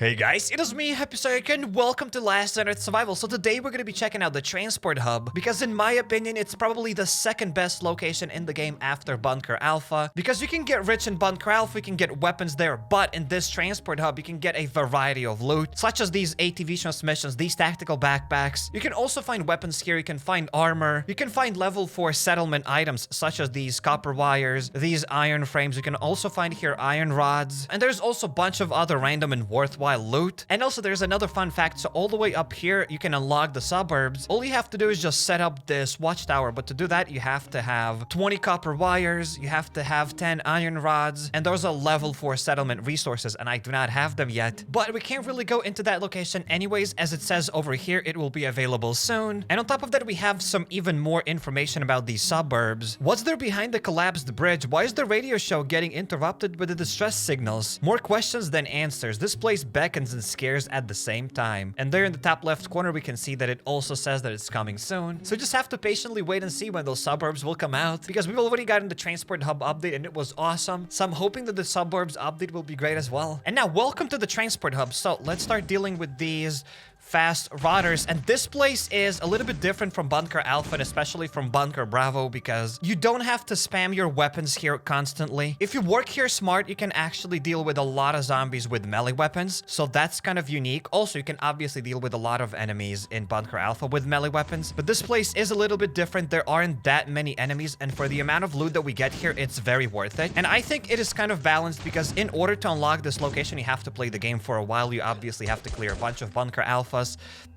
Hey guys, it is me, HappyCairek, and welcome to Last on Earth Survival. So today we're going to be checking out the transport hub, because in my opinion, it's probably the second best location in the game after Bunker Alpha. Because you can get rich in Bunker Alpha, you can get weapons there, but in this transport hub, you can get a variety of loot, such as these ATV transmissions, these tactical backpacks. You can also find weapons here, you can find armor, you can find level 4 settlement items, such as these copper wires, these iron frames. You can also find here iron rods, and there's also a bunch of other random and worthwhile loot. And also there's another fun fact. So all the way up here you can unlock the suburbs. All you have to do is just set up this watchtower, but to do that you have to have 20 copper wires, you have to have 10 iron rods, and those are level 4 settlement resources, and I do not have them yet. But we can't really go into that location anyways, as it says over here it will be available soon. And on top of that, we have some even more information about these suburbs. What's there behind the collapsed bridge? Why is the radio show getting interrupted with the distress signals? More questions than answers. This place beckons and scares at the same time. And there in the top left corner we can see that it also says that it's coming soon. So just have to patiently wait and see when those suburbs will come out, because we've already gotten the transport hub update and it was awesome. So I'm hoping that the suburbs update will be great as well. And now welcome to the transport hub. So let's start dealing with these fast rotters. And this place is a little bit different from Bunker Alpha and especially from Bunker Bravo, because you don't have to spam your weapons here constantly. If you work here smart, you can actually deal with a lot of zombies with melee weapons, so that's kind of unique. Also, you can obviously deal with a lot of enemies in Bunker Alpha with melee weapons, but this place is a little bit different. There aren't that many enemies, and for the amount of loot that we get here, it's very worth it. And I think it is kind of balanced, because in order to unlock this location, you have to play the game for a while. You obviously have to clear a bunch of Bunker Alphas,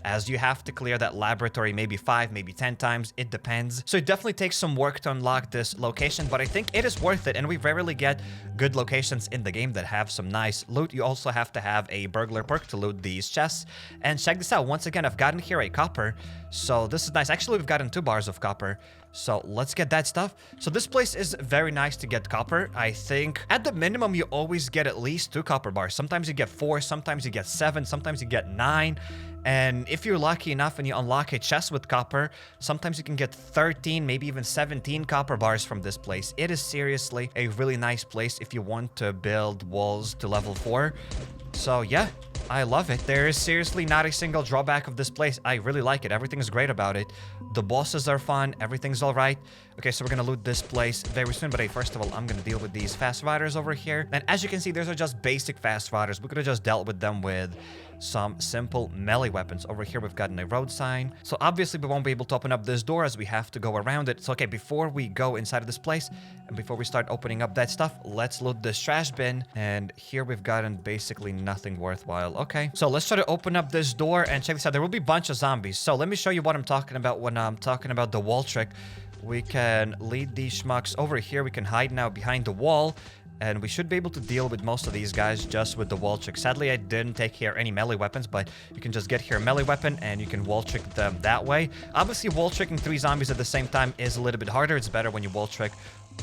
as you have to clear that laboratory maybe 5, maybe 10 times. It depends. So it definitely takes some work to unlock this location, but I think it is worth it, and we rarely get good locations in the game that have some nice loot. You also have to have a burglar perk to loot these chests. And check this out. Once again, I've gotten here a copper, so this is nice. Actually, we've gotten 2 bars of copper, so let's get that stuff. So this place is very nice to get copper. I think at the minimum you always get at least 2 copper bars. Sometimes you get 4, sometimes you get 7, sometimes you get 9. And if you're lucky enough and you unlock a chest with copper, sometimes you can get 13, maybe even 17 copper bars from this place. It is seriously a really nice place if you want to build walls to level 4. So yeah, I love it. There is seriously not a single drawback of this place. I really like it. Everything is great about it. The bosses are fun. Everything's all right. Okay, so we're gonna loot this place very soon. But hey, first of all, I'm gonna deal with these fast riders over here. And as you can see, those are just basic fast riders. We could have just dealt with them with some simple melee weapons. Over here, we've gotten a road sign. So obviously, we won't be able to open up this door as we have to go around it. So okay, before we go inside of this place and before we start opening up that stuff, let's loot this trash bin. And here we've gotten basically nothing worthwhile. Okay, so let's try to open up this door and check this out. There will be a bunch of zombies. So let me show you what I'm talking about when I'm talking about the wall trick. We can lead these schmucks over here. We can hide now behind the wall, and we should be able to deal with most of these guys just with the wall trick. Sadly, I didn't take here any melee weapons, but you can just get here a melee weapon and you can wall trick them that way. Obviously, wall tricking 3 zombies at the same time is a little bit harder. It's better when you wall trick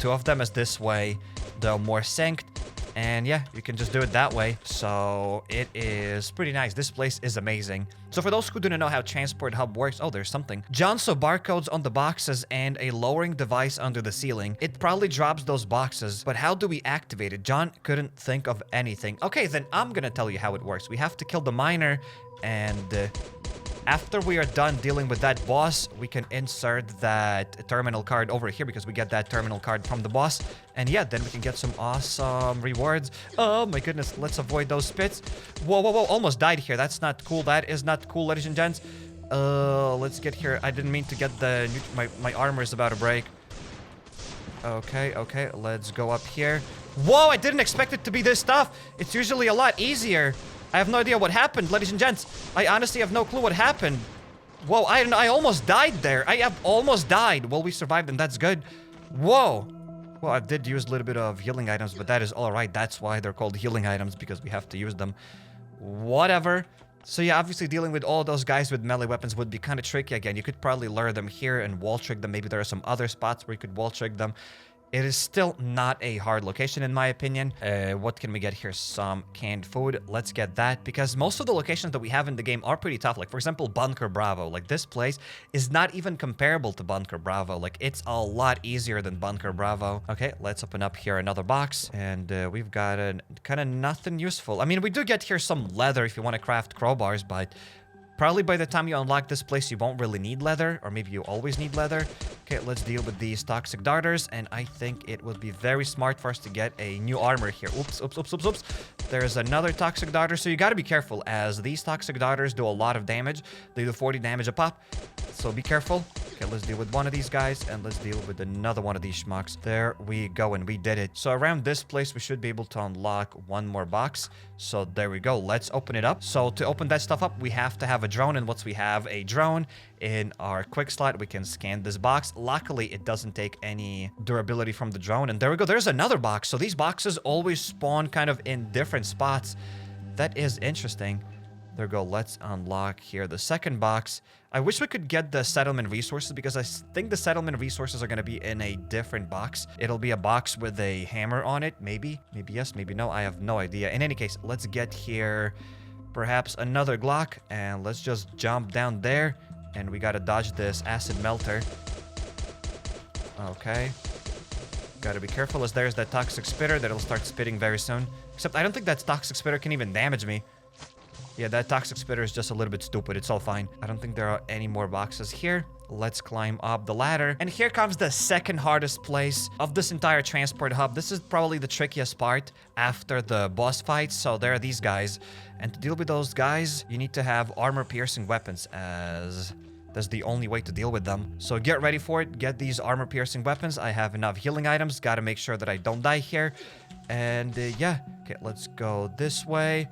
2 of them, as this way they're more synced. And yeah, you can just do it that way. So it is pretty nice. This place is amazing. So for those who do not know how Transport Hub works, oh, there's something. John saw barcodes on the boxes and a lowering device under the ceiling. It probably drops those boxes, but how do we activate it? John couldn't think of anything. Okay, then I'm gonna tell you how it works. We have to kill the miner, and after we are done dealing with that boss, we can insert that terminal card over here, because we get that terminal card from the boss. And yeah, then we can get some awesome rewards. Oh my goodness, let's avoid those spits. Whoa, whoa, whoa, almost died here. That's not cool. That is not cool, ladies and gents. Let's get here. I didn't mean to get the... My armor is about to break. Okay, okay, let's go up here. Whoa, I didn't expect it to be this tough. It's usually a lot easier. I have no idea what happened, ladies and gents. I honestly have no clue what happened. Whoa, I almost died there. I have almost died. Well, we survived, and that's good. Whoa. Well, I did use a little bit of healing items, but that is all right. That's why they're called healing items, because we have to use them. Whatever. So yeah, obviously dealing with all those guys with melee weapons would be kind of tricky. Again, you could probably lure them here and wall trick them. Maybe there are some other spots where you could wall trick them. It is still not a hard location in my opinion. What can we get here? Some canned food. Let's get that because most of the locations that we have in the game are pretty tough. Like for example, Bunker Bravo. Like this place is not even comparable to Bunker Bravo. Like it's a lot easier than Bunker Bravo. Okay, let's open up here another box and we've got kind of nothing useful. I mean, we do get here some leather if you want to craft crowbars, but probably by the time you unlock this place, you won't really need leather, or maybe you always need leather. Okay, let's deal with these toxic darters, and I think it would be very smart for us to get a new armor here. Oops, oops, oops, oops, oops. There's another toxic darter, so you gotta be careful, as these toxic darters do a lot of damage. They do 40 damage a pop, so be careful. Okay, let's deal with one of these guys, and let's deal with another one of these schmucks. There we go, and we did it. So around this place, we should be able to unlock one more box. So there we go. Let's open it up. So to open that stuff up, we have to have a drone, and once we have a drone in our quick slot, we can scan this box. Luckily, it doesn't take any durability from the drone, and there we go. There's another box. So these boxes always spawn kind of in different spots. That is interesting. There we go. Let's unlock here the second box. I wish we could get the settlement resources because I think the settlement resources are going to be in a different box. It'll be a box with a hammer on it. Maybe yes, maybe no. I have no idea. In any case, let's get here perhaps another Glock, and let's just jump down there, and we got to dodge this acid melter. Okay. Got to be careful as there's that toxic spitter that'll start spitting very soon. Except I don't think that toxic spitter can even damage me. Yeah, that toxic spitter is just a little bit stupid. It's all fine. I don't think there are any more boxes here. Let's climb up the ladder. And here comes the second hardest place of this entire transport hub. This is probably the trickiest part after the boss fights. So there are these guys. And to deal with those guys, you need to have armor-piercing weapons, as that's the only way to deal with them. So get ready for it. Get these armor-piercing weapons. I have enough healing items. Gotta make sure that I don't die here. And yeah. Okay, let's go this way.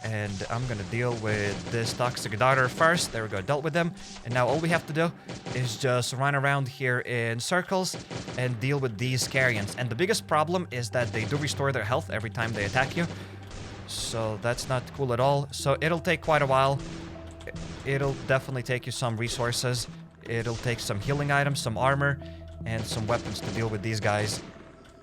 And I'm gonna deal with this toxic darter first. There we go, dealt with them. And now all we have to do is just run around here in circles and deal with these carrions. And the biggest problem is that they do restore their health every time they attack you. So that's not cool at all. So it'll take quite a while. It'll definitely take you some resources. It'll take some healing items, some armor, and some weapons to deal with these guys.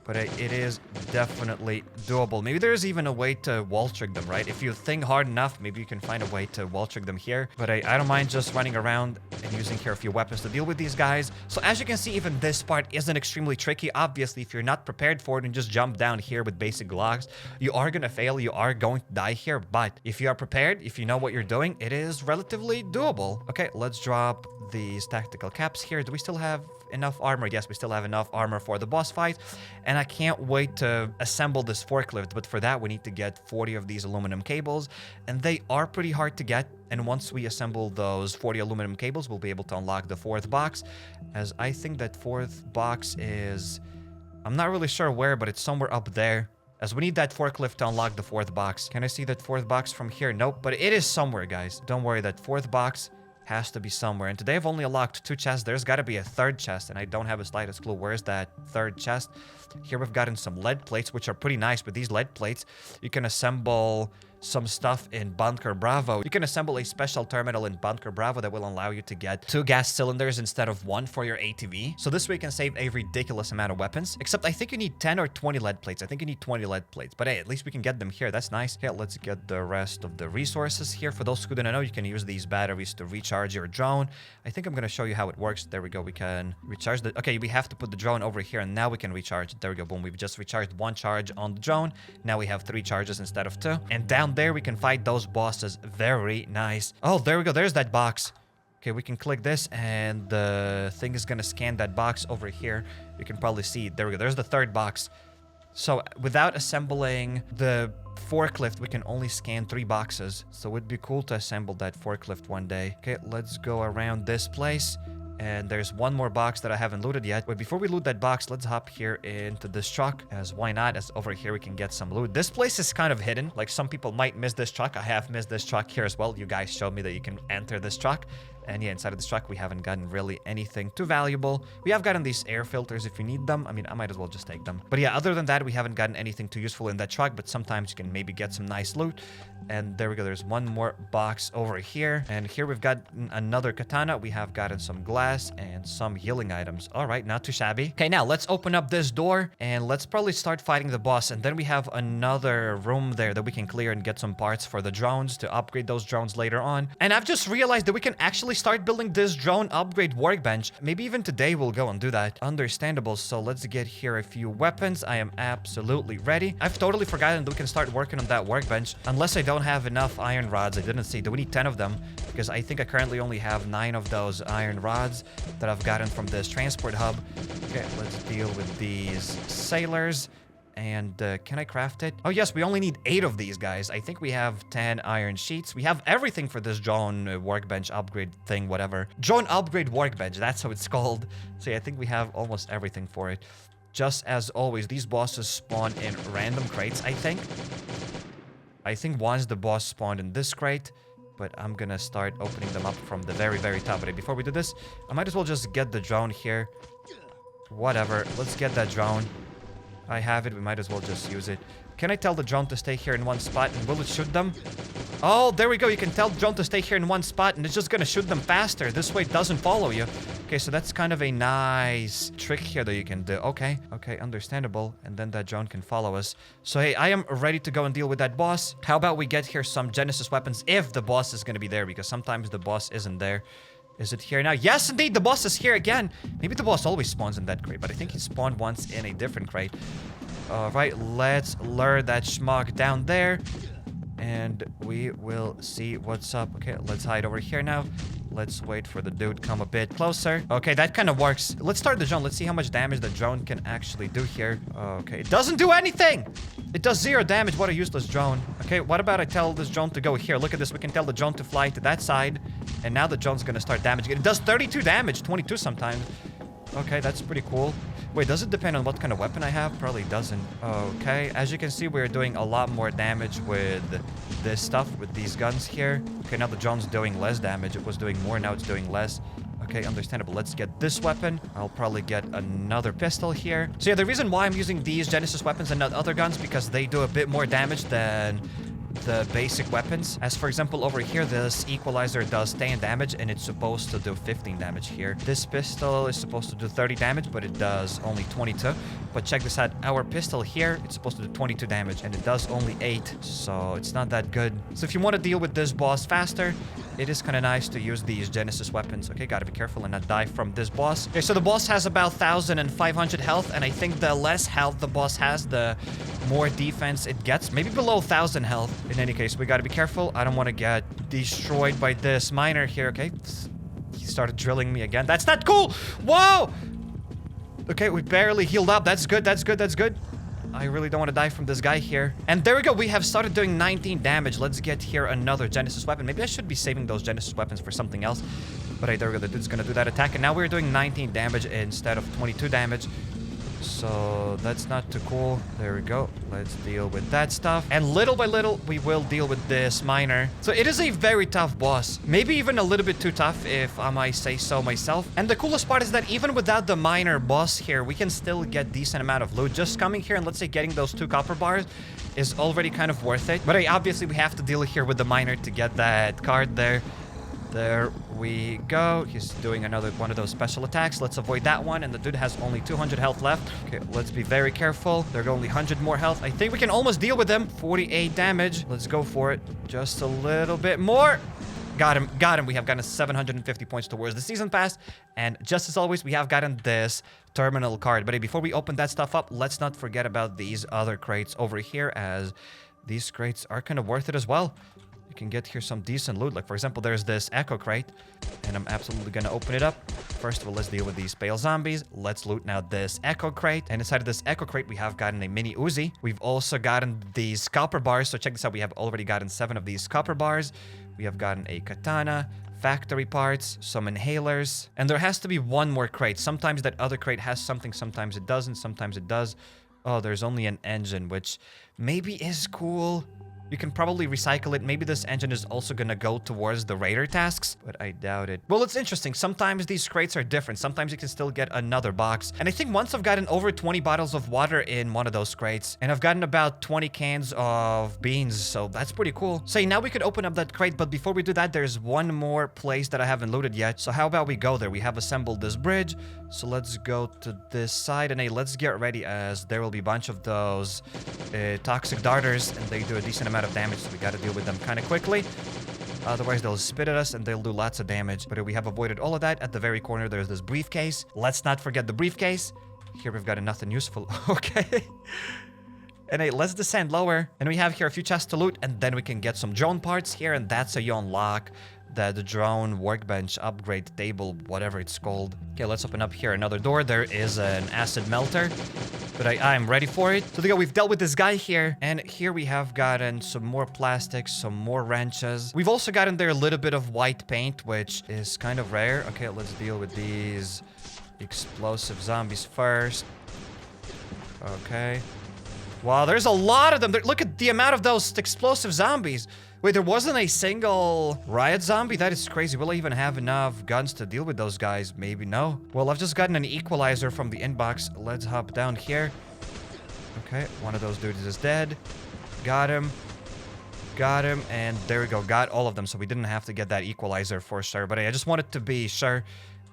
But it is definitely doable. Maybe there's even a way to wall trick them, right? If you think hard enough, maybe you can find a way to wall trick them here. But I don't mind just running around and using here a few weapons to deal with these guys. So as you can see, even this part isn't extremely tricky. Obviously, if you're not prepared for it and just jump down here with basic Glocks, you are going to fail. You are going to die here. But if you are prepared, if you know what you're doing, it is relatively doable. Okay, let's drop these tactical caps here. Do we still have enough armor? Yes, we still have enough armor for the boss fight. And I can't wait to assemble this forklift, but for that we need to get 40 of these aluminum cables, and they are pretty hard to get. And once we assemble those 40 aluminum cables, we'll be able to unlock the fourth box, as I think that fourth box is, I'm not really sure where, but it's somewhere up there, as we need that forklift to unlock the fourth box. Can I see that fourth box from here? Nope, but it is somewhere, guys. Don't worry, that fourth box has to be somewhere. And today I've only unlocked 2 chests. There's got to be a third chest, and I don't have the slightest clue where's that third chest. Here we've gotten some lead plates, which are pretty nice. With these lead plates, you can assemble some stuff in Bunker Bravo. You can assemble a special terminal in Bunker Bravo that will allow you to get 2 gas cylinders instead of 1 for your ATV. So this way you can save a ridiculous amount of weapons. Except I think you need 10 or 20 lead plates. I think you need 20 lead plates. But hey, at least we can get them here. That's nice. Okay, let's get the rest of the resources here. For those who didn't know, you can use these batteries to recharge your drone. I think I'm going to show you how it works. There we go. We can recharge the... Okay, we have to put the drone over here, and now we can recharge it. There we go. Boom. We've just recharged 1 charge on the drone. Now we have 3 charges instead of 2. And down there, we can fight those bosses. Very nice. Oh, there we go. There's that box. Okay, we can click this, and the thing is going to scan that box over here. You can probably see. There we go. There's the third box. So without assembling the forklift, we can only scan 3 boxes. So it'd be cool to assemble that forklift one day. Okay, let's go around this place. And there's one more box that I haven't looted yet. But before we loot that box, let's hop here into this truck, as why not, as over here we can get some loot. This place is kind of hidden. Like, some people might miss this truck. I have missed this truck here as well. You guys showed me that you can enter this truck. And yeah, inside of this truck, we haven't gotten really anything too valuable. We have gotten these air filters if you need them. I mean, I might as well just take them. But yeah, other than that, we haven't gotten anything too useful in that truck. But sometimes you can maybe get some nice loot. And there we go. There's one more box over here. And here we've got another katana. We have gotten some glass. glass and some healing items. All right, not too shabby. Okay, now let's open up this door and let's probably start fighting the boss. And then we have another room there that we can clear and get some parts for the drones to upgrade those drones later on. And I've just realized that we can actually start building this drone upgrade workbench. Maybe even today we'll go and do that. Understandable. So let's get here a few weapons. I am absolutely ready. I've totally forgotten that we can start working on that workbench. Unless I don't have enough iron rods. I didn't see. Do we need 10 of them? Because I think I currently only have 9 of those iron rods that I've gotten from this transport hub. Okay, let's deal with these sailors. And can I craft it? Oh, yes, we only need 8 of these guys. I think we have 10 iron sheets. We have everything for this drone workbench upgrade thing, whatever. Drone upgrade workbench, that's how it's called. So yeah, I think we have almost everything for it. Just as always, these bosses spawn in random crates, I think. I think once the boss spawned in this crate, but I'm gonna start opening them up from the very, very top. But before we do this, I might as well just get the drone here. Whatever, let's get that drone. I have it, we might as well just use it. Can I tell the drone to stay here in one spot and will it shoot them? Oh, there we go. You can tell the drone to stay here in one spot and it's just gonna shoot them faster. This way it doesn't follow you. Okay, so that's kind of a nice trick here that you can do. Okay, understandable. And then that drone can follow us. So hey, I am ready to go and deal with that boss. How about we get here some Genesis weapons if the boss is gonna be there, because sometimes the boss isn't there. Is it here now? Yes, indeed, the boss is here again. Maybe the boss always spawns in that crate, but I think he spawned once in a different crate. All right, let's lure that schmuck down there. And we will see what's up. Okay, let's hide over here now. Let's wait for the dude to come a bit closer. Okay, that kind of works. Let's start the drone. Let's see how much damage the drone can actually do here. Okay, it doesn't do anything. It does 0 damage. What a useless drone. Okay, what about I tell this drone to go here? Look at this. We can tell the drone to fly to that side. And now the drone's going to start damaging it. It does 32 damage, 22 sometimes. Okay, that's pretty cool. Wait, does it depend on what kind of weapon I have? Probably doesn't. Okay, as you can see, we're doing a lot more damage with this stuff, with these guns here. Okay, now the drone's doing less damage. It was doing more, now it's doing less. Okay, understandable. Let's get this weapon. I'll probably get another pistol here. So yeah, the reason why I'm using these Genesis weapons and not other guns, because they do a bit more damage than the basic weapons. As for example, over here, this equalizer does 10 damage and it's supposed to do 15 damage here. This pistol is supposed to do 30 damage, but it does only 22. But check this out. Our pistol here, it's supposed to do 22 damage and it does only 8. So it's not that good. So if you want to deal with this boss faster, it is kind of nice to use these Genesis weapons. Okay, gotta be careful and not die from this boss. Okay, so the boss has about 1,500 health, and I think the less health the boss has, the more defense it gets. Maybe below 1,000 health. In any case, we gotta be careful. I don't want to get destroyed by this miner here, okay? He started drilling me again. That's not cool! Whoa! Okay, we barely healed up. That's good, that's good, that's good. I really don't want to die from this guy here. And there we go. We have started doing 19 damage. Let's get here another Genesis weapon. Maybe I should be saving those Genesis weapons for something else. But hey, there we go. The dude's going to do that attack. And now we're doing 19 damage instead of 22 damage. So that's not too cool. There we go. Let's deal with that stuff. And little by little, we will deal with this miner. So it is a very tough boss. Maybe even a little bit too tough, if I might say so myself. And the coolest part is that even without the miner boss here, we can still get decent amount of loot. Just coming here and let's say getting those 2 copper bars is already kind of worth it. But hey, obviously we have to deal here with the miner to get that card there. There we go. He's doing another one of those special attacks. Let's avoid that one. And the dude has only 200 health left. Okay, let's be very careful. There are only 100 more health. I think we can almost deal with him. 48 damage. Let's go for it. Just a little bit more. Got him. Got him. We have gotten 750 points towards the season pass. And just as always, we have gotten this terminal card. But hey, before we open that stuff up, let's not forget about these other crates over here, as these crates are kind of worth it as well. You can get here some decent loot. Like, for example, there's this echo crate, and I'm absolutely gonna open it up. First of all, let's deal with these pale zombies. Let's loot now this echo crate. And inside of this echo crate, we have gotten a mini Uzi. We've also gotten these copper bars. So check this out. We have already gotten 7 of these copper bars. We have gotten a katana, factory parts, some inhalers, and there has to be one more crate. Sometimes that other crate has something, sometimes it doesn't, sometimes it does. Oh, there's only an engine, which maybe is cool. You can probably recycle it. Maybe this engine is also gonna go towards the raider tasks, but I doubt it. Well, it's interesting. Sometimes these crates are different. Sometimes you can still get another box. And I think once I've gotten over 20 bottles of water in one of those crates, and I've gotten about 20 cans of beans, so that's pretty cool. So now we could open up that crate, but before we do that, there's one more place that I haven't looted yet. So how about we go there? We have assembled this bridge, so let's go to this side, and hey, let's get ready as there will be a bunch of those toxic darters, and they do a decent amount of damage, so we got to deal with them kind of quickly. Otherwise, they'll spit at us and they'll do lots of damage. But we have avoided all of that. At the very corner, there's this briefcase. Let's not forget the briefcase. Here we've got nothing useful. Okay. And hey, let's descend lower. And we have here a few chests to loot, and then we can get some drone parts here, and that's how you unlock the drone workbench upgrade table, whatever it's called. Okay, let's open up here another door. There is an acid melter, but I'm ready for it. So we've dealt with this guy here, and here we have gotten some more plastics, some more wrenches. We've also gotten there a little bit of white paint, which is kind of rare. Okay, let's deal with these explosive zombies first. Okay. Wow, there's a lot of them. Look at the amount of those explosive zombies. Wait, there wasn't a single riot zombie? That is crazy. Will I even have enough guns to deal with those guys? Maybe no. Well, I've just gotten an equalizer from the inbox. Let's hop down here. Okay, one of those dudes is dead. Got him. Got him. And there we go. Got all of them. So we didn't have to get that equalizer for sure. But I just wanted to be sure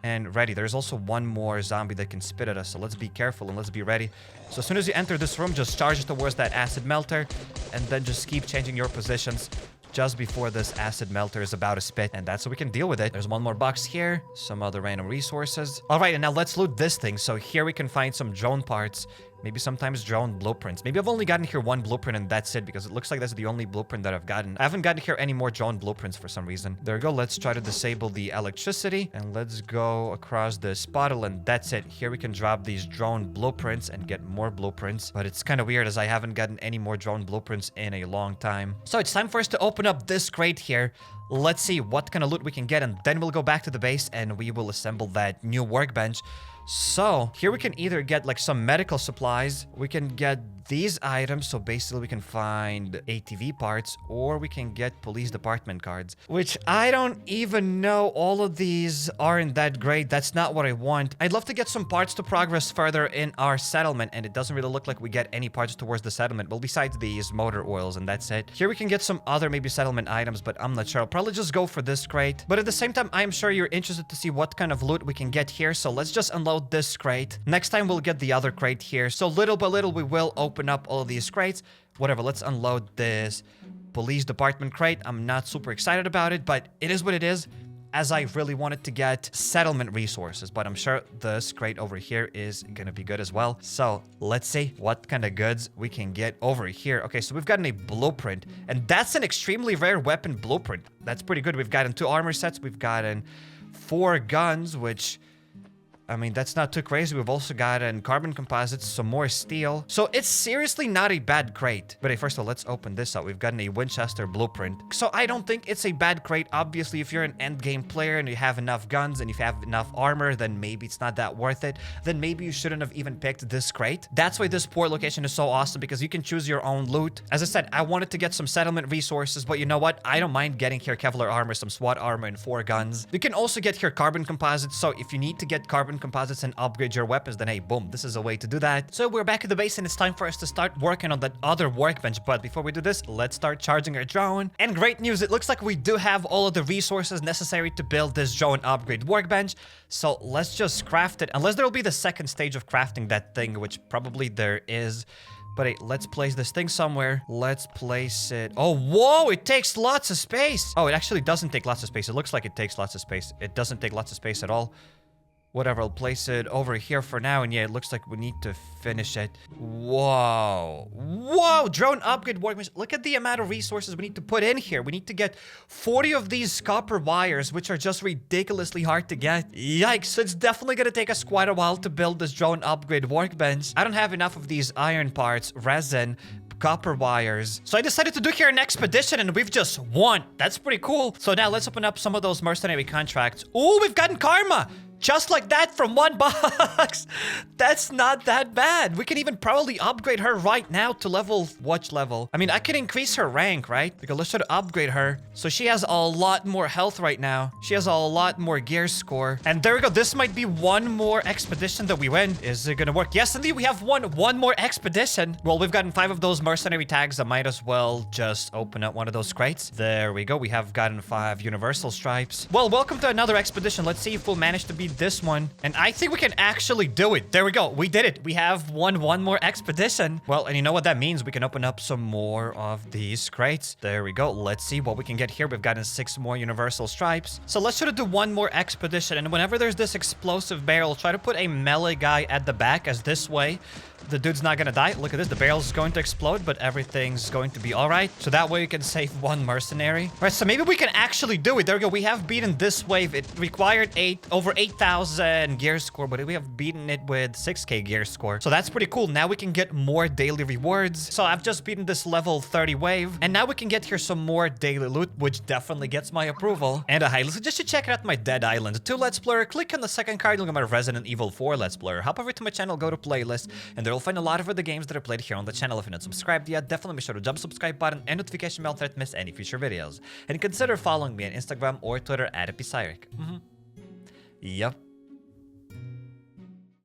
and ready. There's also one more zombie that can spit at us. So let's be careful and let's be ready. So as soon as you enter this room, just charge towards that acid melter. And then just keep changing your positions just before this acid melter is about to spit, and that's so we can deal with it. There's one more box here, some other random resources. All right, and now let's loot this thing. So here we can find some drone parts, maybe sometimes drone blueprints. Maybe I've only gotten here one blueprint and that's it, because it looks like that's the only blueprint that I've gotten. I haven't gotten here any more drone blueprints for some reason. There we go. Let's try to disable the electricity, and let's go across this bottle, and that's it. Here we can drop these drone blueprints and get more blueprints, but it's kind of weird as I haven't gotten any more drone blueprints in a long time. So it's time for us to open up this crate here. Let's see what kind of loot we can get, and then we'll go back to the base and we will assemble that new workbench. So here we can either get like some medical supplies, we can get these items, so basically we can find ATV parts, or we can get police department cards, which I don't even know. All of these aren't that great. That's not what I want. I'd love to get some parts to progress further in our settlement, and it doesn't really look like we get any parts towards the settlement, well, besides these motor oils, and that's it. Here we can get some other maybe settlement items, but I'm not sure. I'll probably just go for this crate, but at the same time, I'm sure you're interested to see what kind of loot we can get here, so let's just unload this crate. Next time we'll get the other crate here, so little by little we will open up all of these crates. Whatever, let's unload this police department crate. I'm not super excited about it, but it is what it is, as I really wanted to get settlement resources, but I'm sure this crate over here is gonna be good as well. So let's see what kind of goods we can get over here. Okay, so we've gotten a blueprint, and that's an extremely rare weapon blueprint. That's pretty good. We've gotten 2 armor sets, we've gotten 4 guns, which, I mean, that's not too crazy. We've also gotten carbon composites, some more steel. So it's seriously not a bad crate. But hey, first of all, let's open this up. We've gotten a Winchester blueprint. So I don't think it's a bad crate. Obviously, if you're an endgame player and you have enough guns and if you have enough armor, then maybe it's not that worth it. Then maybe you shouldn't have even picked this crate. That's why this port location is so awesome, because you can choose your own loot. As I said, I wanted to get some settlement resources, but you know what? I don't mind getting here Kevlar armor, some SWAT armor, and 4 guns. You can also get here carbon composites. So if you need to get carbon composites and upgrade your weapons, then hey, boom, this is a way to do that. So we're back at the base, and it's time for us to start working on that other workbench. But before we do this, let's start charging our drone. And great news, it looks like we do have all of the resources necessary to build this drone upgrade workbench. So let's just craft it, unless there will be the second stage of crafting that thing, which probably there is. But hey, let's place this thing somewhere. Let's place it. Oh, whoa, it takes lots of space. Oh, it actually doesn't take lots of space. It looks like it takes lots of space. It doesn't take lots of space at all. Whatever, I'll place it over here for now, and yeah, it looks like we need to finish it. Whoa. Whoa, drone upgrade workbench. Look at the amount of resources we need to put in here. We need to get 40 of these copper wires, which are just ridiculously hard to get. Yikes, so it's definitely gonna take us quite a while to build this drone upgrade workbench. I don't have enough of these iron parts, resin, copper wires. So I decided to do here an expedition, and we've just won. That's pretty cool. So now let's open up some of those mercenary contracts. Oh, we've gotten karma. Just like that from 1 box. That's not that bad. We can even probably upgrade her right now to level... What level? I mean, I can increase her rank, right? Because let's try to upgrade her. So she has a lot more health right now. She has a lot more gear score. And there we go. This might be one more expedition that we win. Is it gonna work? Yes, indeed. We have one more expedition. Well, we've gotten 5 of those mercenary tags. I might as well just open up one of those crates. There we go. We have gotten 5 universal stripes. Well, welcome to another expedition. Let's see if we'll manage to beat this one. And I think we can actually do it. There we go. We did it. We have won one more expedition. Well, and you know what that means? We can open up some more of these crates. There we go. Let's see what we can get here. We've gotten 6 more universal stripes. So let's try to do one more expedition. And whenever there's this explosive barrel, try to put a melee guy at the back, as this way the dude's not gonna die. Look at this. The barrel's going to explode, but everything's going to be all right. So that way you can save 1 mercenary. All right, so maybe we can actually do it. There we go. We have beaten this wave. It required over 8,000 gear score, but we have beaten it with 6k gear score. So that's pretty cool. Now we can get more daily rewards. So I've just beaten this level 30 wave, and now we can get here some more daily loot, which definitely gets my approval. And a highly suggest you check out my Dead Island 2 Let's Player. Click on the second card, look at my Resident Evil 4 Let's Player. Hop over to my channel, go to playlist, and there you'll find a lot of other games that are played here on the channel. If you're not subscribed yet, definitely be sure to jump subscribe button and notification bell so that you don't miss any future videos. And consider following me on Instagram or Twitter at HappyCairek. Yep.